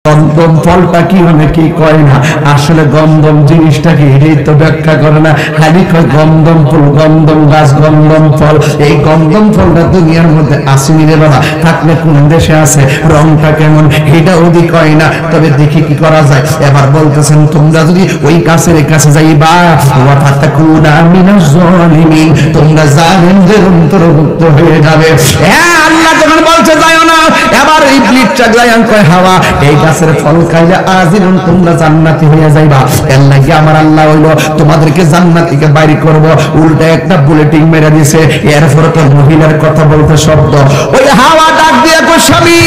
গন্ধম ফলটা কি অনেকেই কয় না, আসলে গন্ধম জিনিসটা কি এটাই তো ব্যাখ্যা করে না। খালি কয় গন্ধম ফুল, গন্ধম গাছ, গন্ধম ফল। এই গন্ধম ফলটা দুনিয়ার মধ্যে আসেনি রে বাবা, থাকলে কোন দেশে আছে, রংটা কেমন এটা ওদি কয় না। তবে দেখি কি করা যায়। এবার বলতেছেন তোমরা যদি ওই গাছের কাছে যাইবা ওয়া ফাতাকুনা মিনাজ জালিমিন, তোমরা জালিমদের অন্তর্ভুক্ত হয়ে যাবে। হ্যাঁ, আল্লাহ যখন বলছে যাও না, এবার ইবলিস চাগলায়ান কয় হাওয়া এই গাছের ফল খাইলে আজীবন তোমরা জান্নাতি হয়ে যাইবা। এর লাগি আমার আল্লাহ হইলো তোমাদেরকে জান্নাত থেকে বাইরে করব। উল্টা একটা বুলেটিন মেরে দিয়েছে। এরপরে তো মহিলার কথা বলতে শব্দ, ওই হাওয়া ডাক দিয়ে কো স্বামী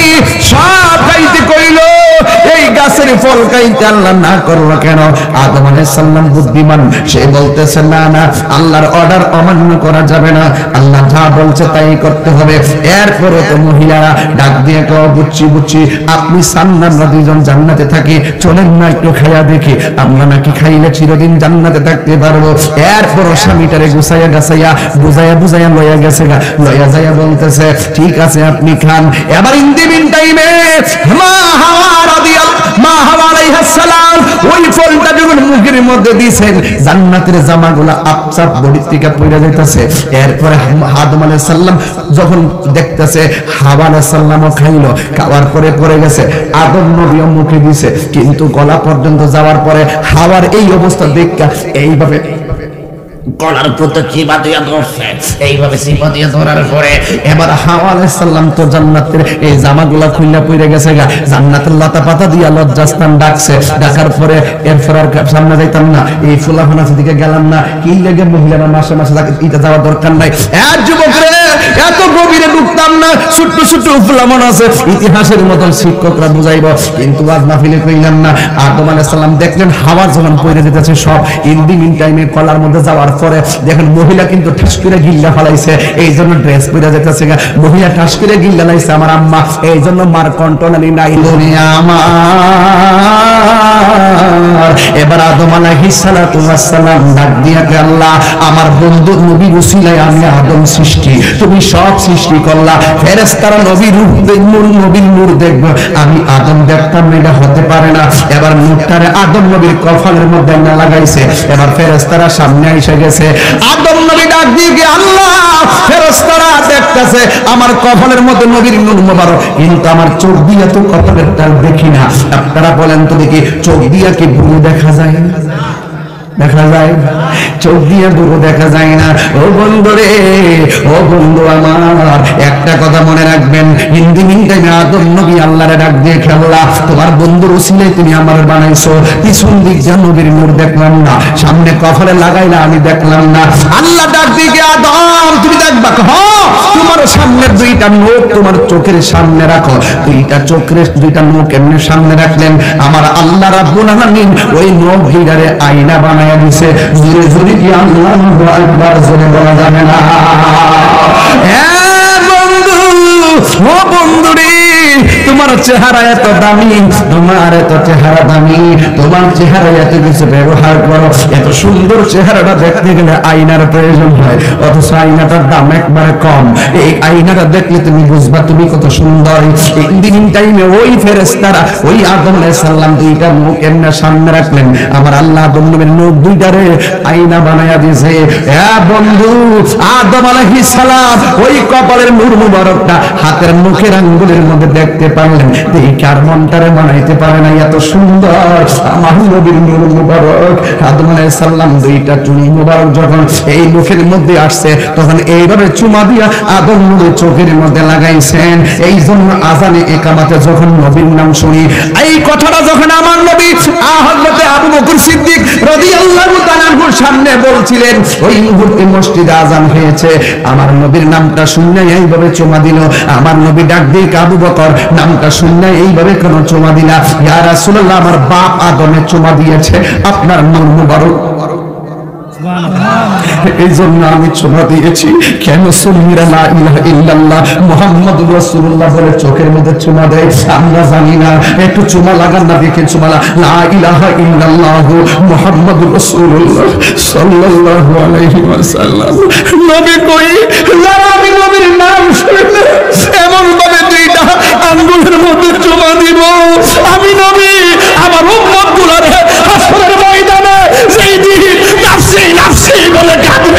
সব খাইতে কইল, এই গাছের ফল খাইতে আল্লাহ না করলো কেন? আদম আলাইহিস সালাম বুদ্ধিমান, সে বলতেছে না না, আল্লাহর অর্ডার অমান্য করা যাবে না, আল্লাহ যা বলছে তাই করতে হবে। এরপরে তো মহিলারা ডাক দিয়ে কো বুঝছি বুঝছি, আপনি সান্নাত আমরা দুইজন জান্নাতে থাকি, চলেন না একটু খাইয়া দেখি, আমরা নাকি খাইলে চিরদিন জান্নাতে থাকতে পারবো। এরপর স্বামীটারে গুছাইয়া গাছাইয়া বুঝাইয়া বুঝাইয়া লইয়া গেছে, লইয়া যাইয়া বলতেছে ঠিক আছে আপনি খান। এবার ইন দি মিন টাইমে মা হাওয়া আলাইহিস সালাম ওই ফলটা যখন মুখের মধ্যে দিয়েছেন, জান্নাতের জামাগুলো আপসাপ বডি থেকে পড়ে যাইতেছে। এরপরে আদম আলাইহিস সালাম যখন দেখতেছে হাওয়া আলাইহিস সালামও খাইলো, খাওয়ার পরে পড়ে গেছে, আদম নবীও মুখে দিছে, কিন্তু গলা পর্যন্ত যাওয়ার পরে হাওয়ার এই অবস্থা দেখা এইভাবে গলার প্রতি চিপা দিয়ে ধরছে, এইভাবে চিপা দিয়ে ধরার পরে এবার হাওয়া আলাইহিস সালাম তো জান্নাতের এই জামাগুলা খুইলা পড়ে গেছে গা, জান্নাতের লতা পাতা দিয়া লজ্জাস্থান ডাকছে, ডাকার পরে এরপর আর সামনে যাইতাম না, এই ফুলাফানা দিকে গেলাম না, কি লেগে মহিলারা মাসে মাসে এটা যাওয়ার দরকার নাই। এক যুবক রে, এত গভীরে ঢুকতাম না, ছোট্ট ছোট্ট ফুলামন আছে ইতিহাসের মতন শিক্ষকরা বুঝাইব, কিন্তু আজ মাহফিলে কইলাম না। আদম আলাইহিস সালাম দেখলেন হাওয়া যখন পড়ে যেতেছে সব, ইন দি মিন টাইমে কলার মধ্যে যাওয়ার পরে দেখেন মহিলা কিন্তু ঠাস করে গিল্লা ফলাইছে, এই জন্য ড্রেস পরে যেতেছে, মহিলা ঠাস করে গিল্লা লাইছে আমার আম্মা, এই জন্য মার কন্ট্রোলালি নাই দুনিয়া আমার। এবার আদম আলাইহিস সালাতু ওয়াস সালাম ডাক দিয়া কে আল্লাহ আমার বন্ধু নবীর উসিলায় আমি আদম সৃষ্টি, তুমি সব সৃষ্টি করলা, ফেরেশতারা নবীর রূপ দেখবে, নবীর নূর দেখবে, আমি আদম দেখতাম না, এটা হতে পারে না। এবার নূরটারে আদম নবীর কপালের মধ্যে না লাগাইছে, এবার ফেরেশতারা সামনে এসে গেছে, আদম নবী ডাক দিয়ে আল্লাহ ফেরেশতারা দেখতেছে আমার কপালের মধ্যে নবীর নূর মোবারক, কিন্তু আমার চোখ দিয়ে তো কপালের তাল দেখি না। আপনারা বলেন তো দেখি, চোখ দিয়ে কি ভুল দেখা যায়? দেখা যায়? চোখ দিয়ে দুটো দেখা যায় না। ও বন্ধু রে, ও বন্ধু আমার, একটা কথা মনে রাখবেন, হিন্দি মিনটাইমে আদম নবী আল্লাহরে ডাক দিয়ে খেলা, তোমার বন্ধুর উসিলায় তুমি আমার বানাইছো, পিছন দিক দিয়ে নবীর নূর দেখলাম না, সামনে কপালে লাগাইলা আমি দেখলাম না। আল্লাহ ডাক দিয়ে আদম তুমি দেখবা, তোমার সামনের দুইটা নখ তোমার চোখের সামনে রাখো, দুইটা নখ এমনি সামনে রাখলেন, আমার আল্লাহ রাব্বুল আলামিন ওই নখ দুইটারে আয়না বানায়া দিছে। জোরে জোরে কি আল্লাহু আকবার জোরে বলা যাবে না? হ্যাঁ বন্ধু, ও বন্ধু রে, তোমার চেহারা এত দামি, তোমার এত চেহারা দামি, তোমার চেহারা এত কিছু ব্যবহার করো, এত সুন্দর চেহারাটা দেখতে গেলে আয়নার প্রয়োজন হয়, অথচ আয়নাটার দাম একবারে কম। এই আয়নাটা দেখলে তুমি বুঝবা তুমি কত সুন্দর। ইন টাইমে ওই ফেরেশতারা ওই আদম আলাইহিস সালাম দুইটা মুখ এমনি সামনে রাখলেন, আমার আল্লাহ আদম নবীর মুখ দুইটারে আয়না বানায়া দিয়েছে। হ্যাঁ বন্ধু, আদম আলাইহিস সালাম ওই কপালের নূর মুবারকটা হাতের মুখের আঙ্গুলের মধ্যে দেখতে পারলেন, এই কার মনটারে বানাইতে পারে না এত সুন্দর আমার নবীর নূর মুবারক। আদম আলাইহিস সালাম দুইটা চুনি মুবারক যখন এই মুখের মধ্যে আসছে, তখন এইভাবে চুমা দিয়া আদম নবীর চোখের মধ্যে লাগাইছেন। এই জন্য আজানে ইকামাতে যখন নবীর নাম শুনি, এই কথাটা যখন আমার নবী হযরত আবু বকর সিদ্দিক রাদিয়াল্লাহু তাআলার সামনে বলছিলেন, ওই মুহূর্তে মসজিদে আযান হয়েছে, আমার নবীর নামটা শুনে এইভাবে চুমা দিল। আমার নবী ডাক দিয়ে আবু বকর নামটা শুনে এইভাবে কেন চুমা দিলা? ইয়া রাসূলুল্লাহ, আমার বাপ আদমে চুমা দিয়েছে, আপনার নূর মুবারক, এই জন্য আমি চুমা দিয়েছি। কেন সুন্নিরা লা ইলাহা ইল্লাল্লাহ মুহাম্মাদুর রাসূলুল্লাহ বলে চোখের মধ্যে চুমা দেয়? আমরা জানি না, একটু চুমা লাগান না, দেখে চুমা লা ইলাহা ইল্লাল্লাহ মুহাম্মাদুর রাসূলুল্লাহ সাল্লাল্লাহু আলাইহি ওয়াসাল্লাম। নবী কই আমি নবীর নাম শুনলে এমন ভাবে দুইটা আঙ্গুলের মধ্যে চুমা দিব, আমি নবী গাদি